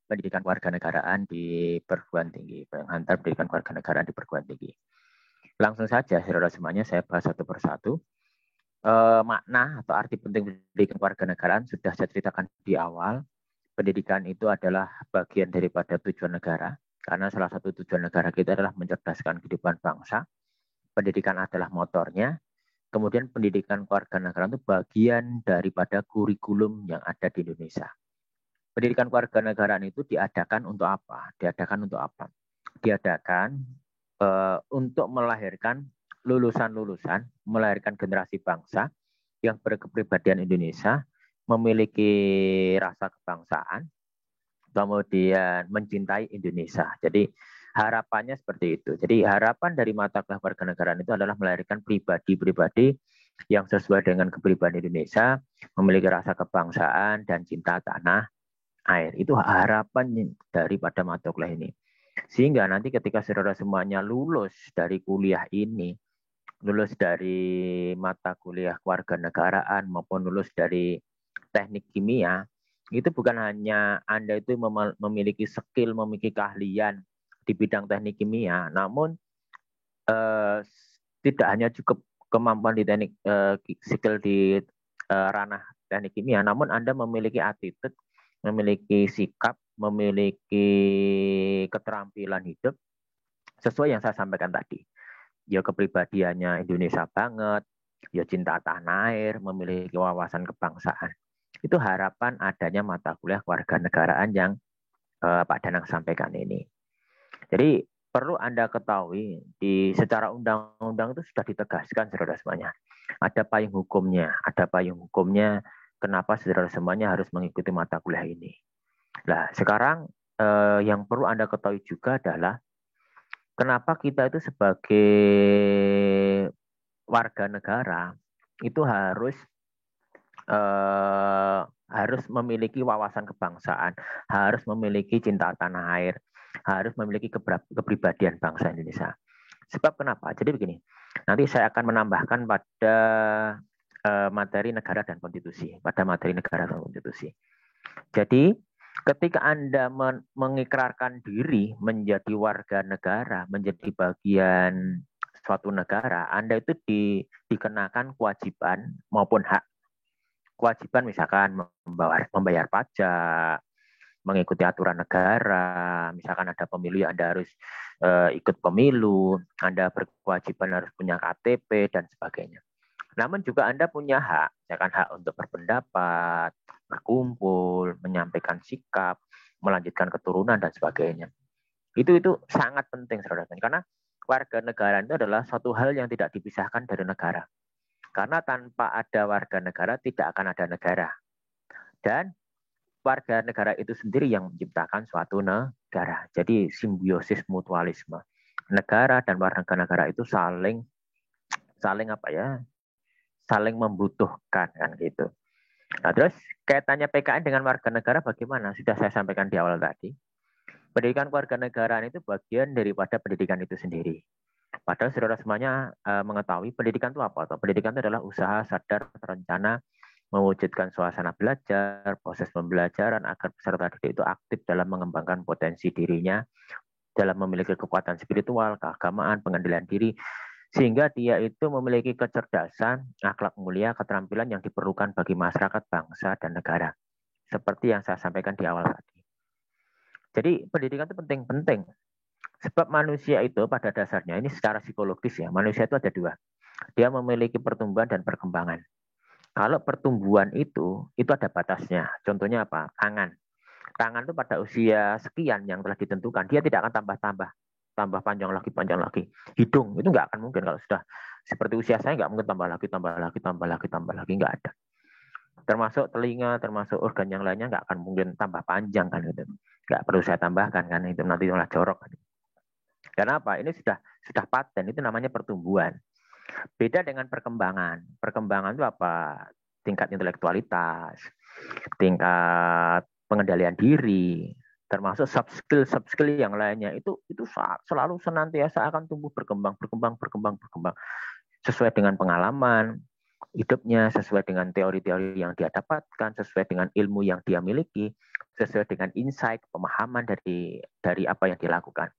pendidikan kewarganegaraan di perguruan tinggi, penghantar pendidikan kewarganegaraan di perguruan tinggi. Langsung saja, saudara semuanya, saya bahas satu persatu. Makna atau arti penting pendidikan kewarganegaraan sudah saya ceritakan di awal. Pendidikan itu adalah bagian daripada tujuan negara, karena salah satu tujuan negara kita adalah mencerdaskan kehidupan bangsa. Pendidikan adalah motornya. Kemudian pendidikan kewarganegaraan itu bagian daripada kurikulum yang ada di Indonesia. Pendidikan kewarganegaraan itu diadakan untuk apa? Diadakan untuk apa? Diadakan untuk melahirkan lulusan-lulusan, melahirkan generasi bangsa yang berkepribadian Indonesia, memiliki rasa kebangsaan, kemudian mencintai Indonesia. Jadi harapannya seperti itu. Jadi harapan dari mata kuliah kewarganegaraan itu adalah melahirkan pribadi-pribadi yang sesuai dengan kepribadian Indonesia, memiliki rasa kebangsaan dan cinta tanah air. Itu harapan daripada mata kuliah ini. Sehingga nanti ketika saudara semuanya lulus dari kuliah ini, lulus dari mata kuliah kewarganegaraan maupun lulus dari teknik kimia, itu bukan hanya Anda itu memiliki skill, memiliki keahlian di bidang teknik kimia, namun tidak hanya cukup kemampuan di teknik skill di ranah teknik kimia, namun Anda memiliki attitude, memiliki sikap, memiliki keterampilan hidup sesuai yang saya sampaikan tadi. Ya kepribadiannya Indonesia banget, ya cinta tanah air, memiliki wawasan kebangsaan. Itu harapan adanya mata kuliah kewarganegaraan yang Pak Danang sampaikan ini. Jadi perlu Anda ketahui di secara undang-undang itu sudah ditegaskan saudara semuanya. Ada payung hukumnya, kenapa saudara semuanya harus mengikuti mata kuliah ini. Nah, sekarang yang perlu Anda ketahui juga adalah kenapa kita itu sebagai warga negara itu harus memiliki wawasan kebangsaan, harus memiliki cinta tanah air, harus memiliki kepribadian bangsa Indonesia. Sebab kenapa? Jadi begini, nanti saya akan menambahkan pada materi negara dan konstitusi, Jadi ketika Anda mengikrarkan diri menjadi warga negara, menjadi bagian suatu negara, Anda itu dikenakan kewajiban maupun hak. Kewajiban misalkan membayar pajak, mengikuti aturan negara, misalkan ada pemilu, Anda harus ikut pemilu, Anda berkewajiban harus punya KTP, dan sebagainya. Namun juga Anda punya hak, misalkan hak untuk berpendapat, berkumpul, menyampaikan sikap, melanjutkan keturunan, dan sebagainya. Itu sangat penting, saudara. Karena warga negara itu adalah suatu hal yang tidak dipisahkan dari negara. Karena tanpa ada warga negara, tidak akan ada negara. Dan warga negara itu sendiri yang menciptakan suatu negara. Jadi simbiosis mutualisme. Negara dan warga negara itu saling membutuhkan kan gitu. Nah, terus kaitannya PKN dengan warga negara bagaimana? Sudah saya sampaikan di awal tadi. Pendidikan kewarganegaraan itu bagian daripada pendidikan itu sendiri. Padahal saudara semuanya mengetahui pendidikan itu apa? Pendidikan itu adalah usaha sadar terencana mewujudkan suasana belajar, proses pembelajaran agar peserta didik itu aktif dalam mengembangkan potensi dirinya, dalam memiliki kekuatan spiritual, keagamaan, pengendalian diri, sehingga dia itu memiliki kecerdasan, akhlak mulia, keterampilan yang diperlukan bagi masyarakat, bangsa, dan negara. Seperti yang saya sampaikan di awal tadi. Jadi pendidikan itu penting. Sebab manusia itu pada dasarnya, ini secara psikologis ya, manusia itu ada dua. Dia memiliki pertumbuhan dan perkembangan. Kalau pertumbuhan itu ada batasnya. Contohnya apa? Tangan. Tangan itu pada usia sekian yang telah ditentukan, dia tidak akan tambah panjang lagi. Hidung itu nggak akan mungkin kalau sudah seperti usia saya, nggak mungkin tambah lagi, nggak ada. Termasuk telinga, termasuk organ yang lainnya nggak akan mungkin tambah panjang kan gitu. Nggak perlu saya tambahkan kan, itu nanti malah jorok. Karena apa? Ini sudah paten, itu namanya pertumbuhan. Beda dengan perkembangan. Perkembangan itu apa? Tingkat intelektualitas, tingkat pengendalian diri, termasuk soft skill yang lainnya itu selalu senantiasa akan tumbuh berkembang sesuai dengan pengalaman hidupnya, sesuai dengan teori-teori yang dia dapatkan, sesuai dengan ilmu yang dia miliki, sesuai dengan insight, pemahaman dari apa yang dilakukan.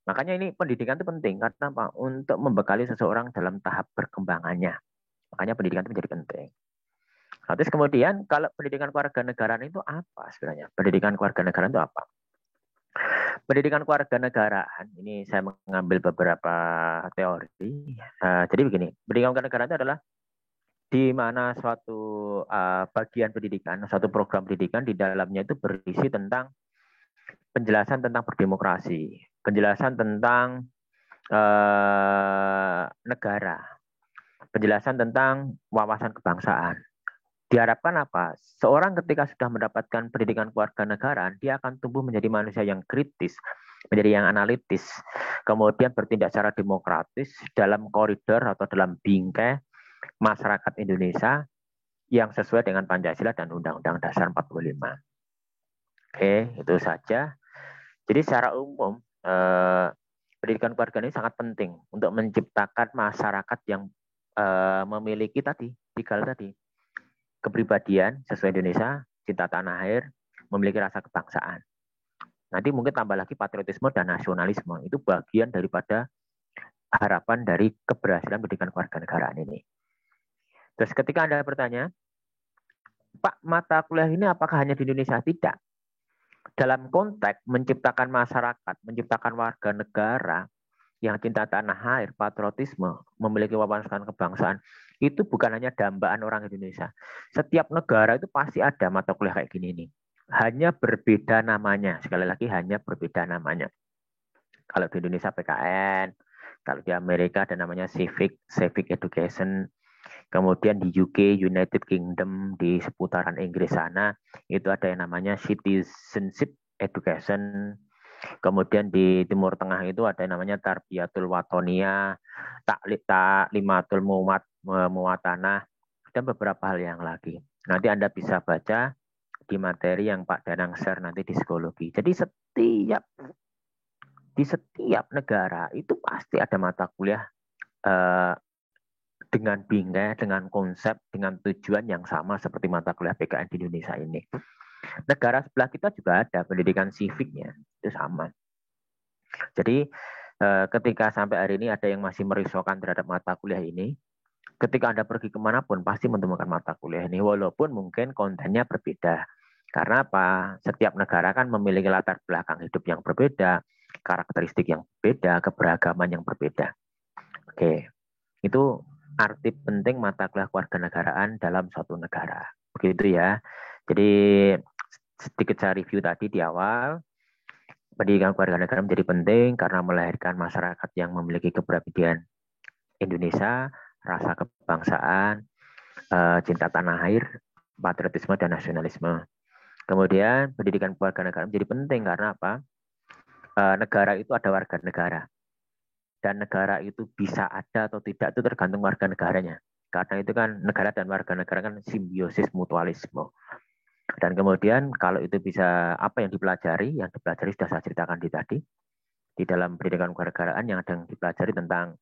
Makanya ini pendidikan itu penting karena apa? Untuk membekali seseorang dalam tahap perkembangannya. Makanya pendidikan itu menjadi penting. Nah, terus kemudian kalau pendidikan kewarganegaraan itu apa sebenarnya? Pendidikan kewarganegaraan itu apa? Pendidikan kewarganegaraan ini saya mengambil beberapa teori. Jadi begini, pendidikan kewarganegaraan itu adalah di mana suatu bagian pendidikan, suatu program pendidikan di dalamnya itu berisi tentang penjelasan tentang berdemokrasi, penjelasan tentang negara, penjelasan tentang wawasan kebangsaan. Diharapkan apa? Seorang ketika sudah mendapatkan pendidikan kewarganegaraan, dia akan tumbuh menjadi manusia yang kritis, menjadi yang analitis, kemudian bertindak secara demokratis dalam koridor atau dalam bingkai masyarakat Indonesia yang sesuai dengan Pancasila dan Undang-Undang Dasar 45. Oke, itu saja. Jadi secara umum, pendidikan keluarga ini sangat penting untuk menciptakan masyarakat yang memiliki tadi, tiga hal tadi. Kepribadian sesuai Indonesia, cinta tanah air, memiliki rasa kebangsaan. Nanti mungkin tambah lagi patriotisme dan nasionalisme. Itu bagian daripada harapan dari keberhasilan pendidikan kewarganegaraan ini. Terus ketika Anda bertanya, Pak, mata kuliah ini apakah hanya di Indonesia? Tidak. Dalam konteks menciptakan masyarakat, menciptakan warga negara yang cinta tanah air, patriotisme, memiliki wawasan kebangsaan, itu bukan hanya dambaan orang Indonesia. Setiap negara itu pasti ada mata kuliah kayak gini nih. Hanya berbeda namanya. Sekali lagi hanya berbeda namanya. Kalau di Indonesia PKN, kalau di Amerika ada namanya Civic Education. Kemudian di UK, United Kingdom, di seputaran Inggris sana, itu ada yang namanya Citizenship Education. Kemudian di Timur Tengah itu ada yang namanya Tarbiyatul Watonia, Taklimatul Muwatanah, dan beberapa hal yang lagi. Nanti Anda bisa baca di materi yang Pak Danang share nanti di psikologi. Jadi di setiap negara itu pasti ada mata kuliah dengan bingkai, dengan konsep, dengan tujuan yang sama seperti mata kuliah PKN di Indonesia ini. Negara sebelah kita juga ada pendidikan siviknya, itu sama. Jadi ketika sampai hari ini ada yang masih merisaukan terhadap mata kuliah ini, ketika Anda pergi kemanapun pasti menemukan mata kuliah ini, walaupun mungkin kontennya berbeda. Karena apa? Setiap negara kan memiliki latar belakang hidup yang berbeda, karakteristik yang berbeda, keberagaman yang berbeda. Oke, itu arti penting mata kuliah kewarganegaraan dalam suatu negara. Begitu ya. Jadi sedikit saya review tadi di awal. Pendidikan kewarganegaraan menjadi penting karena melahirkan masyarakat yang memiliki kepribadian Indonesia, rasa kebangsaan, cinta tanah air, patriotisme dan nasionalisme. Kemudian pendidikan kewarganegaraan menjadi penting karena apa? Negara itu ada warga negara. Dan negara itu bisa ada atau tidak itu tergantung warga negaranya. Karena itu kan negara dan warga negara kan simbiosis mutualisme. Dan kemudian kalau itu bisa apa yang dipelajari sudah saya ceritakan tadi. Di dalam pendidikan kewarganegaraan yang ada yang dipelajari tentang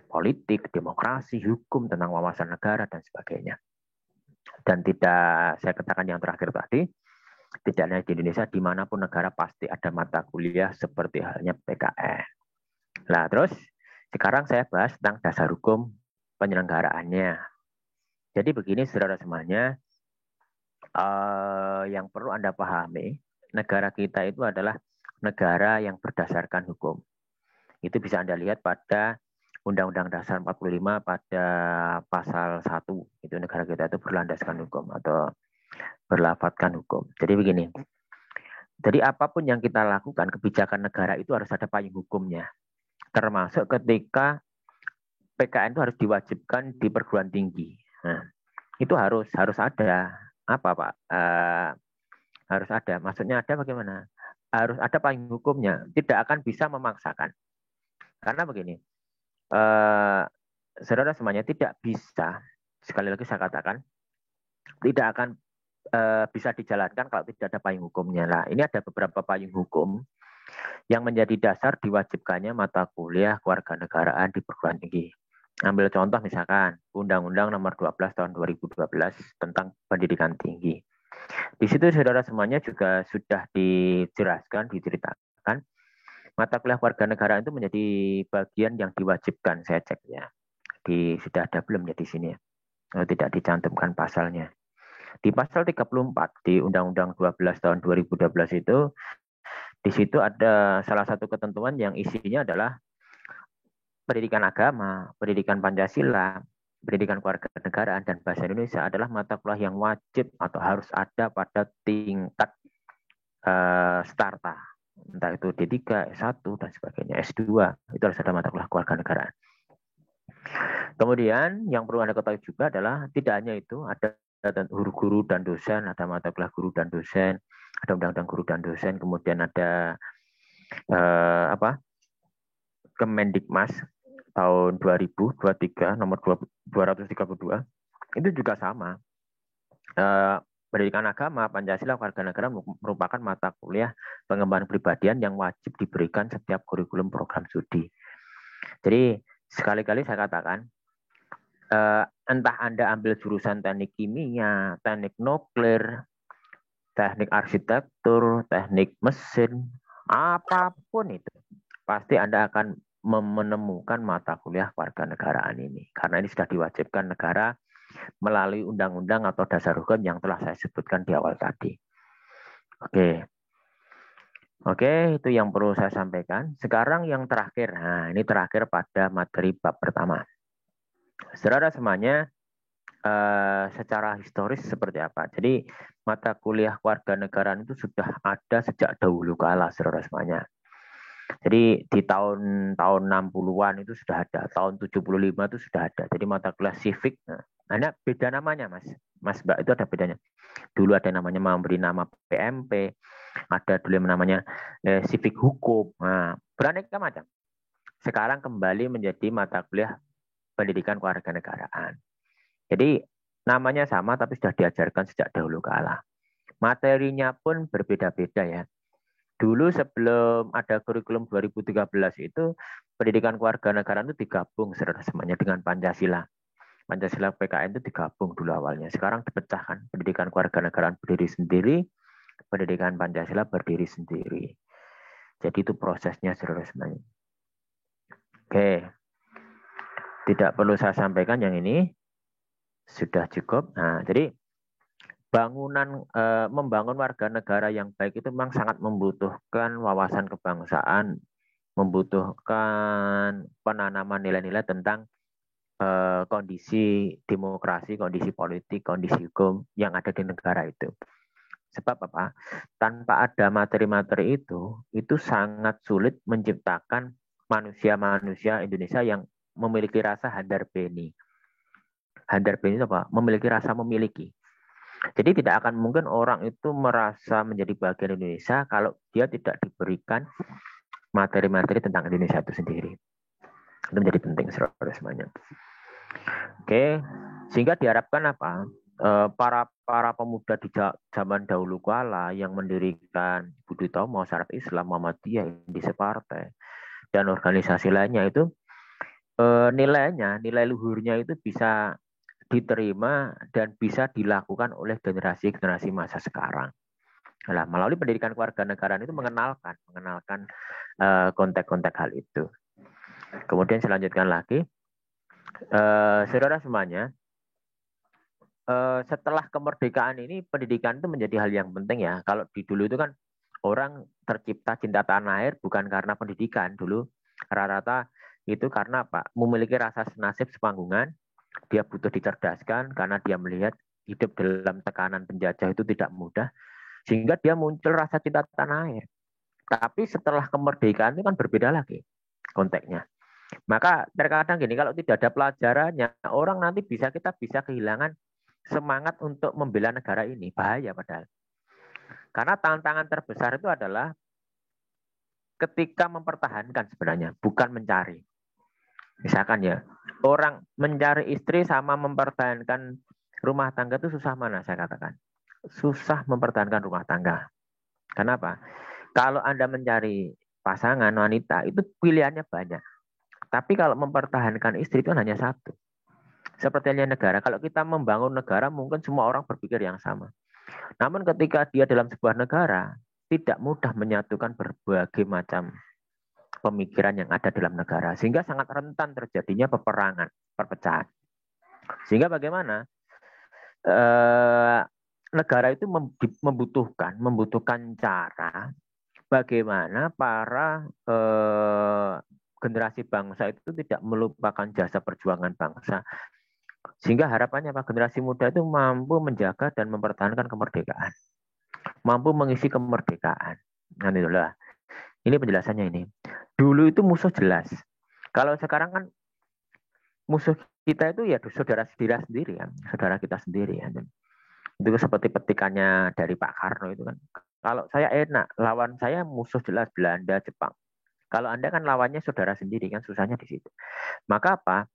politik, demokrasi, hukum, tentang wawasan negara, dan sebagainya. Dan tidak, saya katakan yang terakhir tadi, tidak hanya di Indonesia, dimanapun negara pasti ada mata kuliah seperti halnya PKN. Nah, terus sekarang saya bahas tentang dasar hukum penyelenggaraannya. Jadi begini saudara semuanya, yang perlu Anda pahami, negara kita itu adalah negara yang berdasarkan hukum. Itu bisa Anda lihat pada Undang-Undang Dasar 45 pada pasal 1. Itu negara kita itu berlandaskan hukum atau berlafatkan hukum. Jadi begini, jadi apapun yang kita lakukan, kebijakan negara itu harus ada payung hukumnya. Termasuk ketika PKN itu harus diwajibkan di perguruan tinggi. Nah, itu harus ada. Apa Pak? Harus ada. Maksudnya ada bagaimana? Harus ada payung hukumnya. Tidak akan bisa memaksakan. Karena begini, saudara semuanya tidak bisa, sekali lagi saya katakan, tidak akan bisa dijalankan kalau tidak ada payung hukumnya. Nah, ini ada beberapa payung hukum yang menjadi dasar diwajibkannya mata kuliah kewarganegaraan di perguruan tinggi. Ambil contoh misalkan Undang-Undang Nomor 12 Tahun 2012 tentang pendidikan tinggi. Di situ saudara semuanya juga sudah dijelaskan, diceritakan mata kuliah kewarganegaraan itu menjadi bagian yang diwajibkan. Saya cek ya. Sudah ada belum ya di sini ya? Tidak dicantumkan pasalnya. Di pasal 34 di Undang-Undang 12 tahun 2012 itu, di situ ada salah satu ketentuan yang isinya adalah pendidikan agama, pendidikan Pancasila, pendidikan kewarganegaraan dan bahasa Indonesia adalah mata kuliah yang wajib atau harus ada pada tingkat starta. Entah itu D3, S1 dan sebagainya, S2, itu harus ada mata kuliah kewarganegaraan. Kemudian yang perlu Anda ketahui juga adalah tidak hanya itu, ada guru dan dosen, ada mata kuliah guru dan dosen, ada undang-undang guru dan dosen, kemudian ada Kemendikmas tahun 2023 nomor 232 itu juga sama. Pendidikan agama, Pancasila, Kewarganegaraan merupakan mata kuliah pengembangan kepribadian yang wajib diberikan setiap kurikulum program studi. Jadi sekali-kali saya katakan, entah Anda ambil jurusan teknik kimia, teknik nuklir, teknik arsitektur, teknik mesin, apapun itu, pasti Anda akan menemukan mata kuliah kewarganegaraan ini. Karena ini sudah diwajibkan negara melalui undang-undang atau dasar hukum yang telah saya sebutkan di awal tadi. Oke, itu yang perlu saya sampaikan. Sekarang yang terakhir, nah ini terakhir pada materi bab pertama. Saudara semuanya, secara historis seperti apa? Jadi mata kuliah kewarganegaraan itu sudah ada sejak dahulu kala, saudara semuanya. Jadi di tahun 60-an itu sudah ada, tahun 75 itu sudah ada. Jadi mata kuliah civic, nah, ada beda namanya Mas. Mas Mbak itu ada bedanya. Dulu ada namanya memberi nama PMP, ada dulu yang namanya civic hukum. Nah, beraneka macam. Sekarang kembali menjadi mata kuliah pendidikan kewarganegaraan. Jadi namanya sama tapi sudah diajarkan sejak dahulu kala. Materinya pun berbeda-beda ya. Dulu sebelum ada kurikulum 2013 itu pendidikan kewarganegaraan itu digabung semuanya dengan Pancasila. Pancasila PKN itu digabung dulu awalnya. Sekarang dipecahkan. Pendidikan kewarganegaraan berdiri sendiri, pendidikan Pancasila berdiri sendiri. Jadi itu prosesnya semuanya. Oke. Tidak perlu saya sampaikan yang ini. Sudah cukup. Nah, jadi membangun warga negara yang baik itu memang sangat membutuhkan wawasan kebangsaan, membutuhkan penanaman nilai-nilai tentang kondisi demokrasi, kondisi politik, kondisi hukum yang ada di negara itu. Sebab apa? Tanpa ada materi-materi itu sangat sulit menciptakan manusia-manusia Indonesia yang memiliki rasa handar beni. Handar beni itu apa? Memiliki rasa memiliki. Jadi tidak akan mungkin orang itu merasa menjadi bagian Indonesia kalau dia tidak diberikan materi-materi tentang Indonesia itu sendiri. Itu menjadi penting semuanya. Oke, sehingga diharapkan apa? Para pemuda di zaman dahulu kala yang mendirikan Budi Utomo, Syarat Islam, Muhammadiyah, Indonesia Partai, dan organisasi lainnya itu nilai luhurnya itu bisa diterima dan bisa dilakukan oleh generasi-generasi masa sekarang. Nah, melalui pendidikan kewarganegaraan itu mengenalkan konteks-konteks hal itu. Kemudian saya lanjutkan lagi, saudara semuanya, setelah kemerdekaan ini pendidikan itu menjadi hal yang penting ya. Kalau di dulu itu kan orang tercipta cinta tanah air bukan karena pendidikan dulu, rata-rata itu karena apa? Memiliki rasa senasib sepanggungan. Dia butuh dicerdaskan karena dia melihat hidup dalam tekanan penjajah itu tidak mudah, sehingga dia muncul rasa cinta tanah air. Tapi setelah kemerdekaan itu kan berbeda lagi konteksnya. Maka terkadang gini, kalau tidak ada pelajarannya, orang nanti kita bisa kehilangan semangat untuk membela negara ini. Bahaya padahal. Karena tantangan terbesar itu adalah ketika mempertahankan sebenarnya, bukan mencari. Misalkan ya, orang mencari istri sama mempertahankan rumah tangga itu susah mana saya katakan. Susah mempertahankan rumah tangga. Kenapa? Kalau Anda mencari pasangan wanita, itu pilihannya banyak. Tapi kalau mempertahankan istri itu hanya satu. Seperti halnya negara. Kalau kita membangun negara, mungkin semua orang berpikir yang sama. Namun ketika dia dalam sebuah negara, tidak mudah menyatukan berbagai macam pemikiran yang ada dalam negara. Sehingga sangat rentan terjadinya peperangan, perpecahan. Sehingga bagaimana? Negara itu membutuhkan cara bagaimana para generasi bangsa itu tidak melupakan jasa perjuangan bangsa. Sehingga harapannya Pak, generasi muda itu mampu menjaga dan mempertahankan kemerdekaan. Mampu mengisi kemerdekaan. Nah, itulah. Ini penjelasannya ini. Dulu itu musuh jelas. Kalau sekarang kan musuh kita itu ya saudara sendiri kan, saudara kita sendiri ya. Itu seperti petikannya dari Pak Karno itu kan. Kalau saya enak, lawan saya musuh jelas Belanda, Jepang. Kalau Anda kan lawannya saudara sendiri kan, susahnya di situ. Maka apa?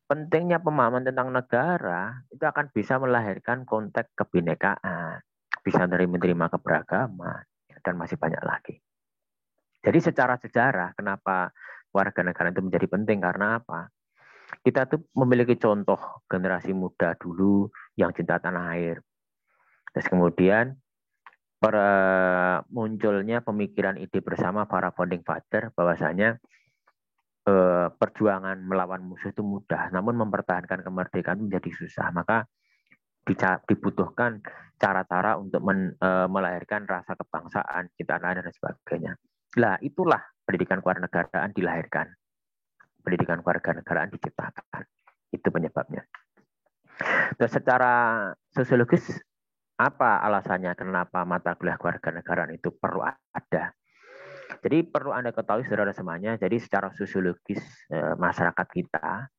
Pentingnya pemahaman tentang negara itu akan bisa melahirkan konteks kebinekaan, bisa menerima keberagaman, dan masih banyak lagi. Jadi secara sejarah, kenapa warga negara itu menjadi penting? Karena apa? Kita tuh memiliki contoh generasi muda dulu yang cinta tanah air. Terus kemudian munculnya pemikiran ide bersama para founding father bahwasanya perjuangan melawan musuh itu mudah, namun mempertahankan kemerdekaan menjadi susah. Maka dibutuhkan cara-cara untuk melahirkan rasa kebangsaan, cinta tanah air dan sebagainya. Lah itulah pendidikan kewarganegaraan dilahirkan, pendidikan kewarganegaraan diciptakan. Itu penyebabnya. Terus secara sosiologis apa alasannya kenapa mata kuliah kewarganegaraan itu perlu ada? Jadi perlu Anda ketahui saudara semuanya, jadi secara sosiologis masyarakat kita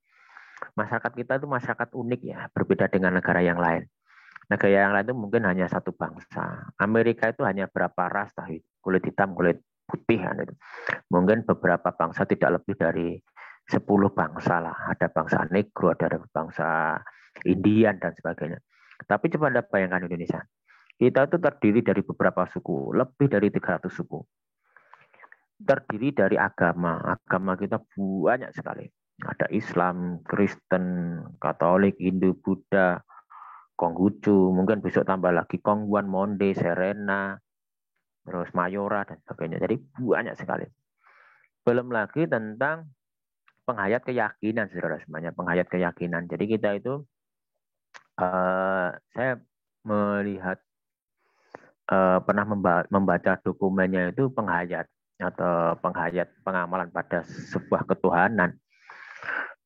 itu masyarakat unik ya, berbeda dengan negara yang lain. Negara yang lain itu mungkin hanya satu bangsa. Amerika itu hanya berapa ras, kulit hitam, kulit putih. Gitu. Mungkin beberapa bangsa tidak lebih dari 10 bangsa lah. Ada bangsa Negro, ada bangsa Indian dan sebagainya. Tapi coba Anda bayangkan Indonesia. Kita itu terdiri dari beberapa suku, lebih dari 300 suku. Terdiri dari agama. Agama kita banyak sekali. Ada Islam, Kristen, Katolik, Hindu, Buddha, Konghucu, mungkin besok tambah lagi Konghuan, Monde, Serena, terus Mayora, dan sebagainya. Jadi banyak sekali. Belum lagi tentang penghayat keyakinan, saudara semuanya. Penghayat keyakinan. Jadi kita itu, saya melihat, pernah membaca dokumennya itu penghayat atau penghayat pengamalan pada sebuah ketuhanan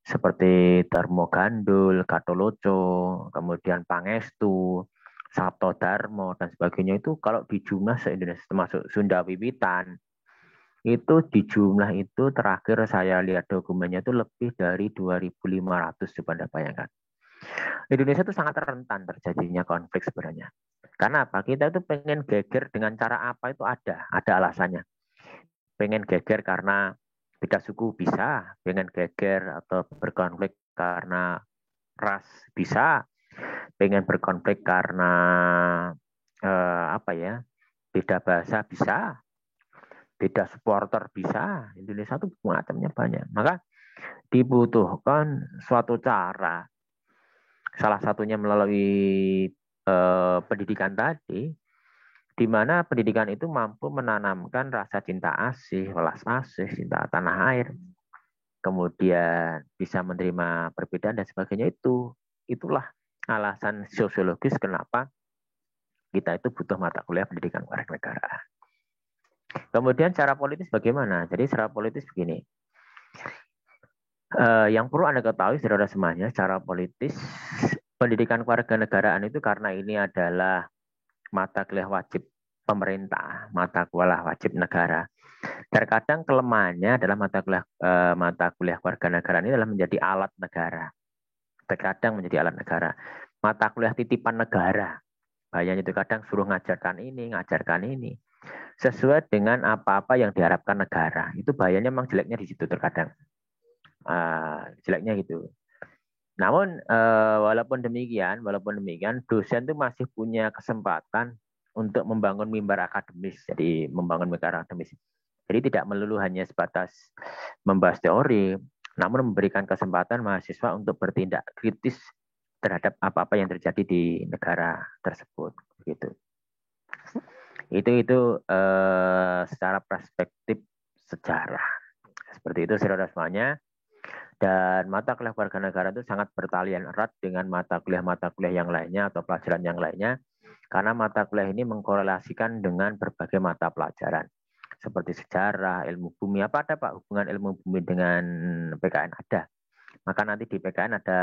seperti Darmo Gandul, Gatoloco, kemudian Pangestu, Sabto Darmo dan sebagainya itu kalau di jumlah se-Indonesia termasuk Sunda Wiwitan itu di jumlah itu terakhir saya lihat dokumennya itu lebih dari 2.500 coba Anda bayangkan. Indonesia itu sangat rentan terjadinya konflik sebenarnya. Karena apa? Kita itu pengen geger dengan cara apa itu ada alasannya. Pengen geger karena beda suku bisa, pengen geger atau berkonflik karena ras bisa, pengen berkonflik karena apa ya, beda bahasa bisa, beda supporter bisa. Indonesia itu macamnya banyak. Maka dibutuhkan suatu cara, salah satunya melalui pendidikan tadi, di mana pendidikan itu mampu menanamkan rasa cinta asih, welas asih, cinta tanah air, kemudian bisa menerima perbedaan dan sebagainya itulah alasan sosiologis kenapa kita itu butuh mata kuliah pendidikan kewarganegaraan. Kemudian secara politis bagaimana? Jadi secara politis begini, yang perlu Anda ketahui saudara semuanya, secara politis pendidikan kewarganegaraan itu karena ini adalah mata kuliah wajib pemerintah, mata kuliah wajib negara. Terkadang kelemahannya adalah mata kuliah kewarganegaraan ini adalah menjadi alat negara. Terkadang menjadi alat negara. Mata kuliah titipan negara. Bahayanya itu kadang suruh ngajarkan ini, sesuai dengan apa-apa yang diharapkan negara. Itu bahayanya memang jeleknya di situ terkadang. Jeleknya gitu. Namun walaupun demikian, dosen itu masih punya kesempatan untuk membangun mimbar akademis. Jadi membangun mimbar akademis. Jadi tidak melulu hanya sebatas membahas teori, namun memberikan kesempatan mahasiswa untuk bertindak kritis terhadap apa-apa yang terjadi di negara tersebut. Gitu. Itu secara perspektif sejarah. Seperti itu saudara semuanya. Dan mata kuliah warga negara itu sangat bertalian erat dengan mata kuliah yang lainnya atau pelajaran yang lainnya. Karena mata kuliah ini mengkorelasikan dengan berbagai mata pelajaran. Seperti sejarah, ilmu bumi. Apa ada Pak hubungan ilmu bumi dengan PKN? Ada. Maka nanti di PKN ada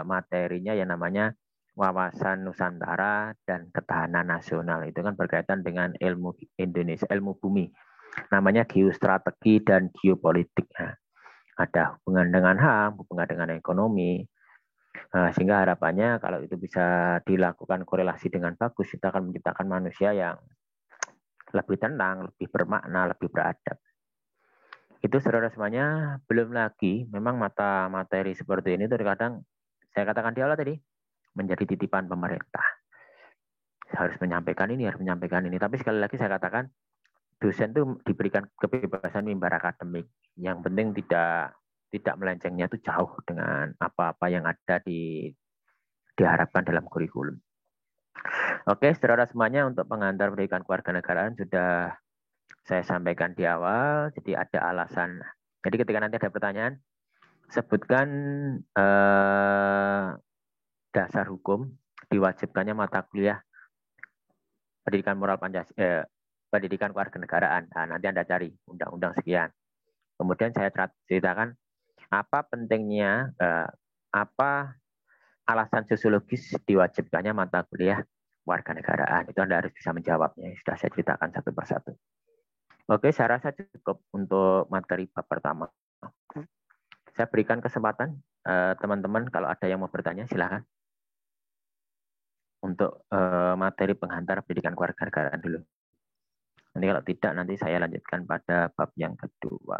materinya yang namanya wawasan Nusantara dan ketahanan nasional. Itu kan berkaitan dengan ilmu Indonesia, ilmu bumi. Namanya geostrategi dan geopolitik. Nah, ada hubungan dengan HAM, hubungan dengan ekonomi. Nah, sehingga harapannya kalau itu bisa dilakukan korelasi dengan bagus, kita akan menciptakan manusia yang lebih tenang, lebih bermakna, lebih beradab. Itu saudara semuanya, belum lagi memang mata materi seperti ini terkadang saya katakan di awal tadi menjadi titipan pemerintah. Harus menyampaikan ini, harus menyampaikan ini. Tapi sekali lagi saya katakan dosen itu diberikan kebebasan mimbar akademik. Yang penting tidak melencengnya itu jauh dengan apa-apa yang ada diharapkan dalam kurikulum. Oke, saudara semuanya, untuk pengantar pendidikan kewarganegaraan sudah saya sampaikan di awal. Jadi ada alasan. Jadi ketika nanti ada pertanyaan, sebutkan dasar hukum diwajibkannya mata kuliah pendidikan moral Pancasila, pendidikan kewarganegaraan. Nah, nanti Anda cari undang-undang sekian. Kemudian saya ceritakan apa pentingnya, apa alasan sosiologis diwajibkannya mata kuliah warganegaraan. Itu Anda harus bisa menjawabnya. Sudah saya ceritakan satu persatu. Oke, saya rasa cukup untuk materi bab pertama. Saya berikan kesempatan teman-teman kalau ada yang mau bertanya, silakan. Untuk materi penghantar pendidikan kewarganegaraan dulu. Nanti kalau tidak, nanti saya lanjutkan pada bab yang kedua.